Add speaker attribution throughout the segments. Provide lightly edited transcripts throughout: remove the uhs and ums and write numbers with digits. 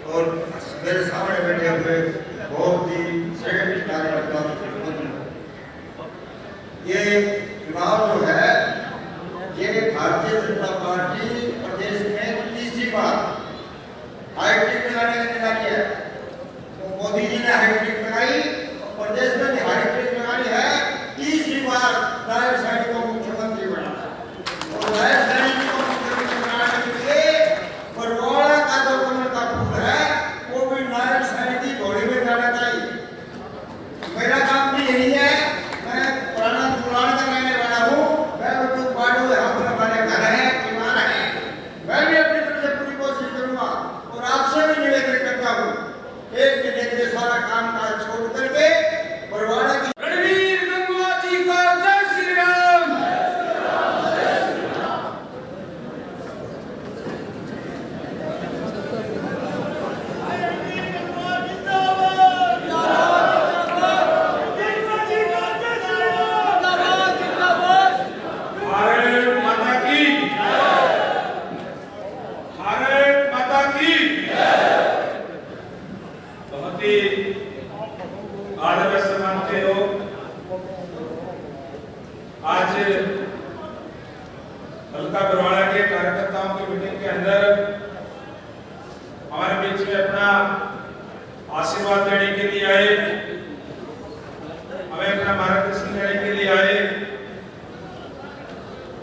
Speaker 1: और मेरे सामने बैठे हुए बहुत ही श्रेष्ठ कार्यकर्ता, ये चुनाव जो है ये भारतीय जनता पार्टी प्रदेश में तीसरी बार हाईटेक लगाने का निकाली है। तो मोदी जी ने हाईटेक लगाई, प्रदेश में भी हाईटेक लगानी है। तीसरी बार नायब सैनिक को मुख्यमंत्री बनाना और नायब सैनिक को मुख्यमंत्री बनाने के लिए बरवाड़ा का जो कमल का फूल है वो भी नायब सैनिक की घोड़ी में जाना चाहिए। मेरा काम भी यही है। मैं पुराना पुराण का रहने वाला हूँ। मैं उनको पाडू यहाँ पर हमारे घर है, परिवार है। मैं भी अपनी तरफ से पूरी कोशिश करूंगा और आपसे भी निवेदन करता हूँ, एक दिन एक दिन सारा काम काज छोड़ करके बरवाड़ा की
Speaker 2: आदर सम्मान के लोग आज हल्का बरवाड़ा के कार्यकर्ताओं की मीटिंग के अंदर हमारे बीच में अपना आशीर्वाद देने के लिए आए, हमें अपना मार्गदर्शन देने के लिए आए।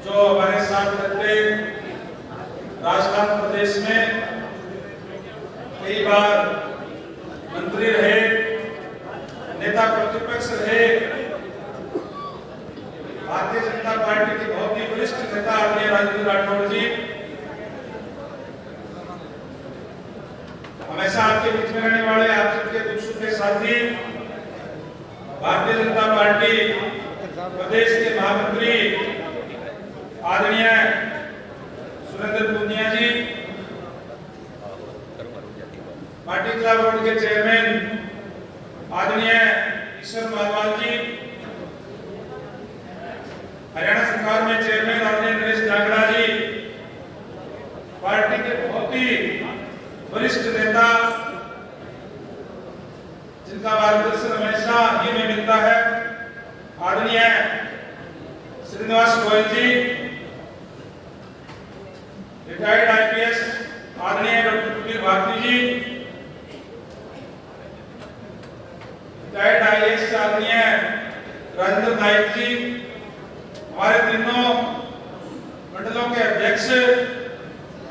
Speaker 2: जो हमारे साथ रहते राजस्थान प्रदेश में कई बार मंत्री रहे, नेता प्रतिपक्ष रहे, भारतीय जनता पार्टी के बहुत ही वरिष्ठ नेता आदरणीय राजेंद्र राठौड़ जी हमेशा आपके बीच में रहने वाले, आप सबके दुख सुख के साथी, भारतीय जनता पार्टी प्रदेश के महामंत्री आदरणीय सुरेंद्र पूनिया जी, पार्टी क्लब बोर्ड के चेयरमैन आदरणीय ईश्वर मालवाल जी, हरियाणा सरकार में चेयरमैन आदरणीय नरेश जागड़ा जी, पार्टी के बहुत ही वरिष्ठ नेता जिनका मार्गदर्शन हमेशा ही में मिलता है, आदरणीय श्रीनिवास गोयल जी, रिटायर्ड आईपीएस आदरणीय डॉक्टर कुबीर भारती जी, रिटायर्ड आईएएस आदरणीय राजेंद्र नायक जी, हमारे तीनों मंडलों के अध्यक्ष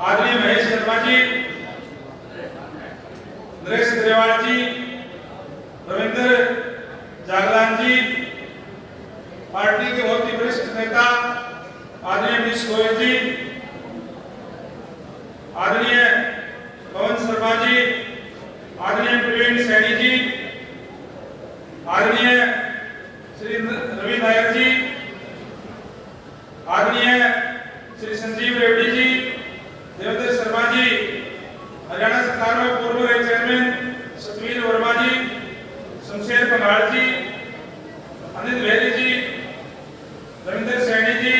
Speaker 2: आदरणीय महेश शर्मा जी, नरेश ग्रेवाल जी, रविंद्र जागलान जी, पार्टी के बहुत ही वरिष्ठ नेता आदरणीय मनीष गोयल जी, आदरणीय पवन शर्मा जी, आदरणीय प्रवीण सैनी जी, आदरणीय श्री रवि नायर जी, आदरणीय श्री संजीव रेड्डी जी, देवेंद्र शर्मा जी, हरियाणा सरकार में पूर्व चेयरमैन सतवीर वर्मा जी, शमशेर पंगाड़ जी, अनिल भेरी जी, रविंद्र सैनी जी,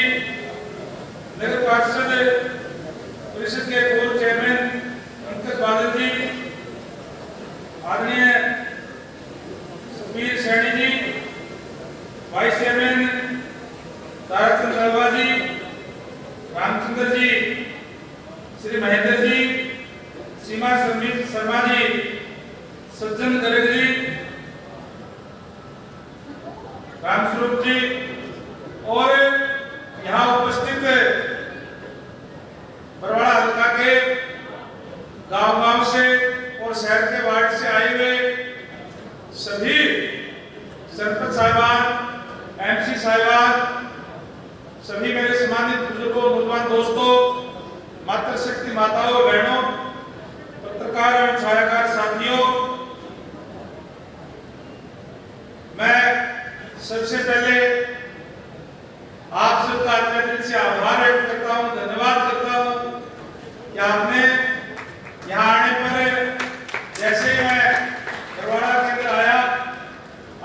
Speaker 2: नगर पार्षद परिषद के पूर्व चेयरमैन पंकज बादल जी, आदरणीय सुखबीर सैनी जी, वाइस चेयरमैन तारकचंद नलवा जी, रामचंद्र जी, श्री महेंद्र जी, सीमा शर्मा जी, सज्जन गर्ग जी, रामस्वरूप जी और यहाँ उपस्थित बरवाड़ा हल्का के गांव-गांव से और शहर के वार्ड से आए हुए सभी सरपंच साहिबान, एमसी साहिबान, सभी मेरे सम्मानित बुजुर्गों, नौजवान दोस्तों, मातृशक्ति माताओं बहनों, पत्रकार एवं छायाकार साथियों, मैं सबसे पहले आप सबका अपने दिल से आभार व्यक्त करता हूँ, धन्यवाद करता हूँ कि आपने यहाँ आने पर, जैसे मैं बरवाड़ा के अंदर आया,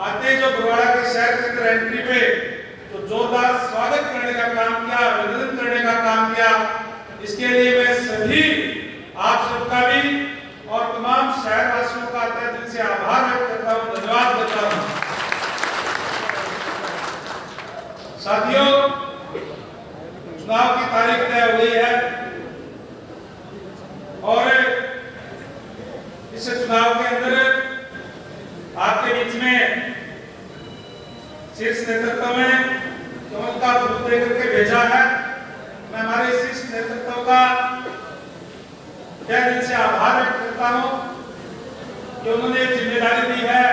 Speaker 2: आते जो बरवाड़ा के शहर के अंदर एंट्री पे तो जोरदार स्वागत करने का काम किया, अभिनंदन करने का काम किया। इसके लिए मैं सभी आप सबका भी और तमाम इस चुनाव के अंदर आपके बीच में शीर्ष नेतृत्व में कमल का फूल दे करके भेजा है। मैं हमारे शीर्ष नेतृत्व का दिल से आभार व्यक्त करता हूं कि उन्होंने जिम्मेदारी दी है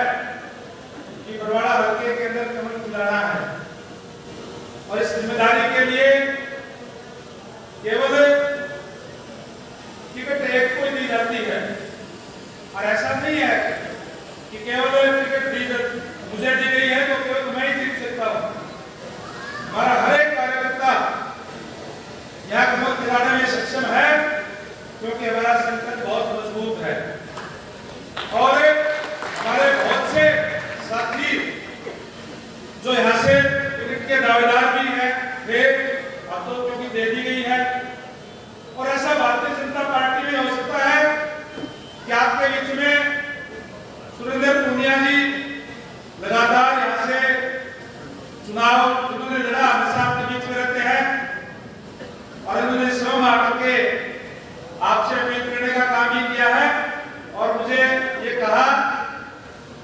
Speaker 2: कि बरवाड़ा हल्के के अंदर कमल खिलाना है, और इस जिम्मेदारी के लिए केवल टिकट एक को ही दी जाती है, और ऐसा नहीं है कि केवल टिकट मुझे दी गई है तो केवल मैं ही जीत सकता हूं। हमारा हर एक कार्यकर्ता यहाँ कमल खिलाने में सक्षम है, क्योंकि हमारा संगठन बहुत मजबूत है और हमारे बहुत से साथी जो यहाँ से टिकट के दावेदार भी हैं, वे अब तो क्योंकि दे दी गई है। और ऐसा भारतीय जनता पार्टी में हो सकता है कि आपके बीच में सुरेंद्र पूनिया जी लगातार यहाँ से चुनाव जिन्होंने लड़ा हमेशा आपके बीच में रहते हैं, और इन्होंने स्वयं आकर के आपसे अपील करने का काम ही किया है और मुझे ये कहा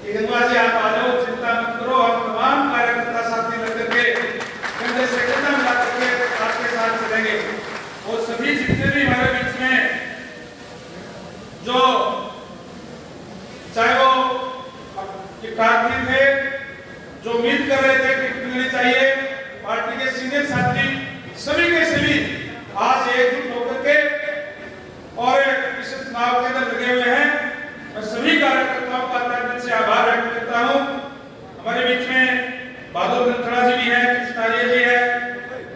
Speaker 2: कि गंगा जी आप आ जाओ, चिंता मत करो, और तमाम कार्यकर्ता साथी मिलकर के कंधे से कंधा मिला करके आपके साथ चलेंगे। और सभी जितने भी हमारे बीच में जो चाहे वो प्रार्थी थे, जो उम्मीद कर रहे थे टिकट मिलनी चाहिए, पार्टी के सीनियर साथी सभी के सभी आज एकजुट होकर के और इस चुनाव के अंदर लगे हुए हैं। मैं सभी कार्यकर्ताओं का तहे दिल से आभार व्यक्त करता हूं। हमारे बीच में बहादुर नथड़ा जी भी है, कृष्णारिया जी है,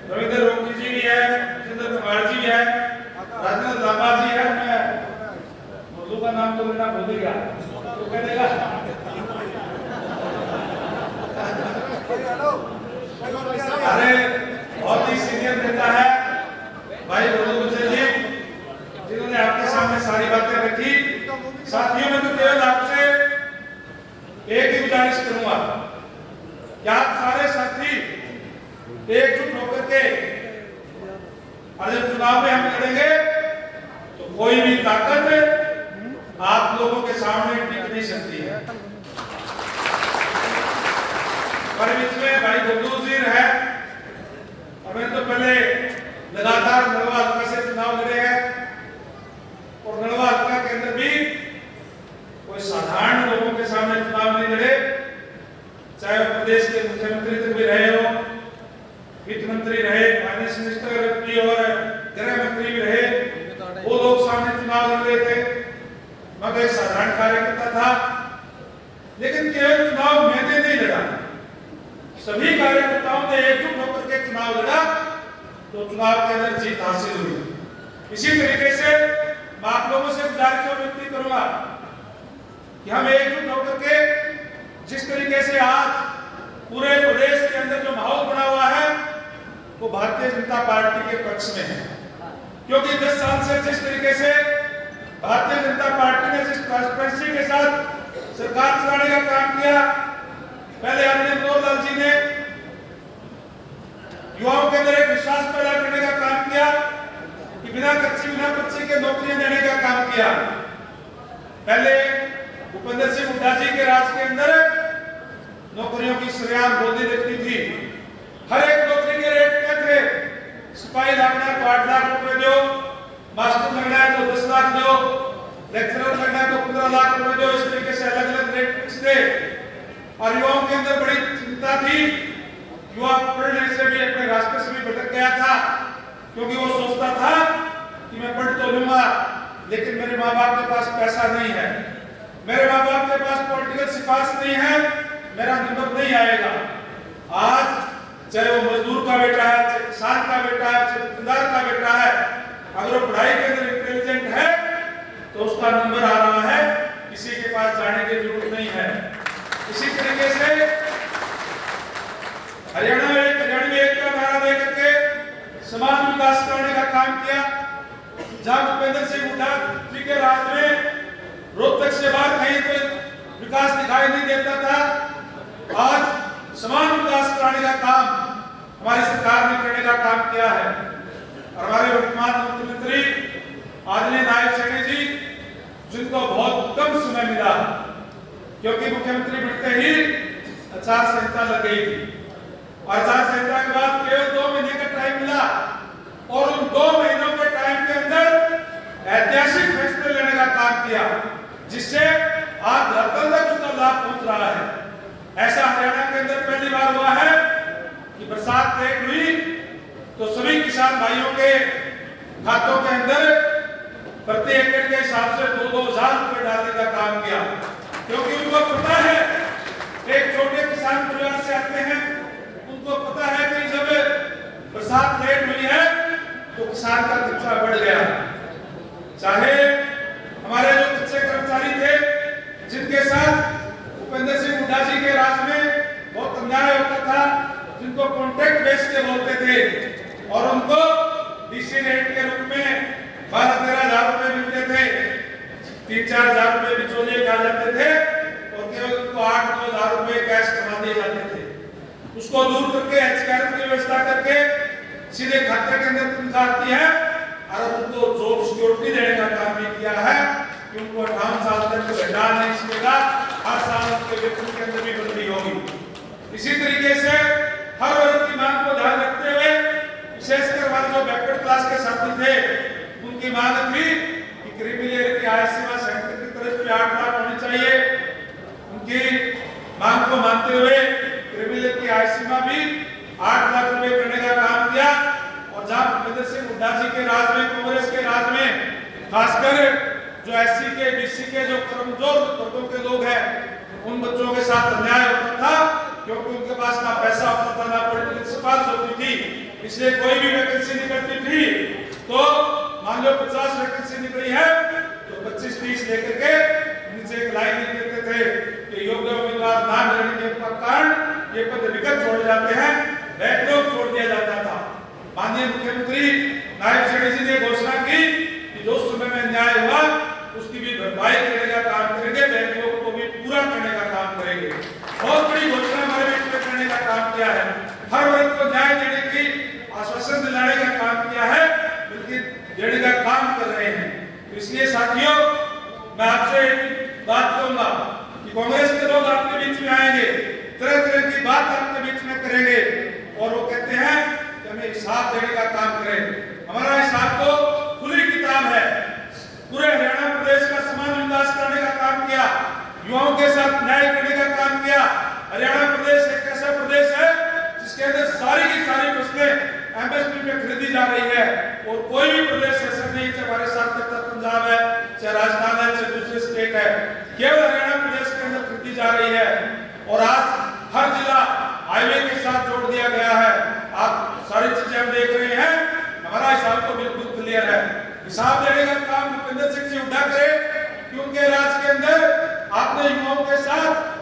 Speaker 2: रविंद्र रोगी जी भी है, जितेंद्र कुमार जी भी है, राजेंद्र लांबा जी है। मैं मुर्दू का नाम तो लेना भूल गया, तो कह देगा अरे बहुत ही सीनियर नेता है भाई मुर्दू जी, जिन्होंने आपके सामने सारी बातें रखी। साथियों में तो केवल आपसे एक ही गुजारिश करूंगा कि आप सारे साथी एकजुट होकर के, और जब चुनाव में हम लड़ेंगे तो कोई भी ताकत आप लोगों के सामने टिक नहीं सकती है। और बीच में भाई गुड्डू जी है, और मैंने तो पहले लगातार नड़वा हल्का से चुनाव लड़े हैं, और नड़वा हल्का के अंदर भी कोई साधारण लोगों के सामने चुनाव नहीं लड़े, चाहे वो प्रदेश के मुख्यमंत्री तक भी रहे हो, वित्त मंत्री रहे, फाइनेंस मिनिस्टर भी और गृह मंत्री भी रहे, वो लोग सामने चुनाव लड़ रहे थे। मैं तो एक साधारण कार्यकर्ता था, लेकिन केवल चुनाव मैंने नहीं लड़ा, सभी कार्यकर्ताओं ने एकजुट होकर के चुनाव लड़ा, तो चुनाव के अंदर जीत हासिल हुई। इसी तरीके से मैं आप लोगों से गुजारिश और विनती करूंगा कि हम एकजुट होकर के जिस तरीके से आज पूरे प्रदेश के अंदर जो माहौल बना हुआ है वो भारतीय जनता पार्टी के पक्ष में है, क्योंकि 10 साल से जिस तरीके से भारतीय जनता पार्टी ने जिस ट्रांसपेरेंसी के साथ सरकार चलाने का काम किया, पहले आदरणीय मनोहर लाल जी ने युवाओं के अंदर एक विश्वास पैदा करने का काम किया कि बिना कच्ची के नौकरियां देने का काम किया। पहले भूपेंद्र सिंह हुड्डा जी के राज के अंदर नौकरियों की सरेआम वृद्धि दिखती थी। हर एक नौकरी के रेट क्या थे? सिपाही लगना है तो 8 लाख रुपए दो, मास्टर लगना है तो 10 लाख दो, लेक्चरर लगना है तो 15 लाख रुपए दो। इस तरीके से अलग अलग रेट फिक्स थे, और युवाओं के अंदर बड़ी चिंता थी। युवा पढ़ने से भी अपने रास्ते से भी भटक गया था, क्योंकि वो सोचता था कि मैं पढ़ तो लूंगा, लेकिन मेरे माँ बाप के पास पैसा नहीं है, मेरे माँ बाप के पास पॉलिटिकल सिफारिश नहीं है, मेरा नंबर नहीं आएगा। आज चाहे वो मजदूर का बेटा है, चाहे किसान का बेटा है, चाहे दुकानदार का बेटा है, अगर वो पढ़ाई के अंदर इंटेलिजेंट है तो उसका नंबर आ रहा है, किसी के पास जाने की जरूरत नहीं है। इसी तरीके से हरियाणा में एक का नारा दे करके समान विकास करने का काम किया। जहां भूपेंद्र सिंह हुड्डा जी के राज में रोहतक से बाहर कहीं कोई विकास दिखाई नहीं देता था, आज समान विकास कराने का काम हमारी सरकार ने करने का काम किया है। और हमारे वर्तमान मुख्यमंत्री आदरणीय नायब सैनी जी, जिनको बहुत कम क्योंकि मुख्यमंत्री बनते ही आचार संहिता लग गई थी और आचार संहिता के बाद केवल 2 महीने का टाइम मिला और उन 2 महीनों के टाइम के अंदर ऐतिहासिक फैसले लेने का काम किया, जिससे आज धरातल तक उसका लाभ पहुंच रहा है। ऐसा हरियाणा के अंदर पहली बार हुआ है कि बरसात लेट हुई तो सभी किसान भाइयों के खातों के अंदर प्रति एकड़ के हिसाब से 2-2 हज़ार रुपए डालने का काम किया, क्योंकि उनको पता है, एक छोटे किसान परिवार से आते हैं, उनको पता है कि जब बरसात लेट हुई है तो किसान का खर्चा बढ़ गया। चाहे हमारे जो कच्चे कर्मचारी थे जिनके साथ भूपेंद्र सिंह हुड्डा जी के राज में बहुत अन्याय होता था, जिनको कॉन्ट्रैक्ट बेस के बोलते थे और उनको डीसी रेट के रूप में 12-13 हज़ार रुपए मिलते थे, 3-4 हज़ार रुपए बिचौलिए खा जाते थे और केवल उनको 8-9 हज़ार रुपए कैश कमा दिए जाते थे। उसको दूर करके एचआरएम की व्यवस्था करके सीधे खाते के अंदर तनख्वाह आती है और उनको जॉब सिक्योरिटी देने का काम भी किया है कि उनको 58 साल तक घटाना नहीं सकेगा, हर साल उनके वेतन के अंदर भी वृद्धि होगी। इसी तरीके से हर वर्ग की मांग को ध्यान रखते हुए विशेषकर हमारे जो बैकवर्ड क्लास के साथी थे उनकी मांग थी कि क्रीमी लेयर की आय सीमा सेंटर की तरफ से 8 लाख होनी चाहिए। उनकी मांग को मानते हुए क्रीमी लेयर की आय सीमा भी 8 लाख रुपए करने का काम किया और जहां भूपेंद्र सिंह हुड्डा जी के राज में, कांग्रेस के राज में, खासकर जो एससी के बीसी के जो कमजोर वर्गों के लोग हैं उन बच्चों के साथ अन्याय होता था, क्योंकि उनके पास ना पैसा होता था ना पॉलिटिकल सिफारिश होती थी, इसलिए कोई भी वैकेंसी निकलती थी तो मान लो 50 वैकेंसी निकली है तो 25-30 लेकर के नीचे एक लाइन लिख देते थे कि योग्य उम्मीदवार ना मिलने के कारण ये पद विकट छोड़ जाते हैं, बैकलॉग छोड़ दिया जाता था। माननीय मुख्यमंत्री नायब सेठी जी ने घोषणा की कि जो समय में न्याय हुआ उसकी भी भरपाई करने का काम करेंगे, बैकलॉग को भी पूरा करने का काम करेंगे। बहुत बड़ी घोषणा हमारे बीच में करने का काम किया है, हर वर्ग को न्याय देने की आश्वासन दिलाने का काम किया है, बल्कि देने का काम कर रहे हैं। इसलिए साथियों, मैं आपसे एक बात कहूंगा कि कांग्रेस के लोग आपके बीच में आएंगे, तरह तरह की बात आपके बीच में करेंगे और वो कहते हैं कि हमें हिसाब देने का काम करें। हमारा हिसाब तो खुली किताब है, पूरे हरियाणा प्रदेश का समान विकास करने का काम किया, युवाओं के साथ न्याय करने का काम किया। हरियाणा प्रदेश एक ऐसा प्रदेश है जिसके अंदर सारी की सारी फसलें एमएसपी में खरीदी जा रही है और कोई भी प्रदेश ऐसा नहीं, चाहे हमारे साथ पंजाब है, चाहे राजस्थान है, चाहे दूसरे स्टेट है, केवल हरियाणा प्रदेश के अंदर खरीदी जा रही है और आज हर जिला हाईवे के साथ जोड़ दिया गया है। आप सारी चीजें हम देख रहे हैं, हमारा हिसाब तो बिल्कुल क्लियर है। हिसाब देने का काम भूपेंद्र सिंह जी हुड्डा करे कि उनके राज के अंदर आपने युवाओं के साथ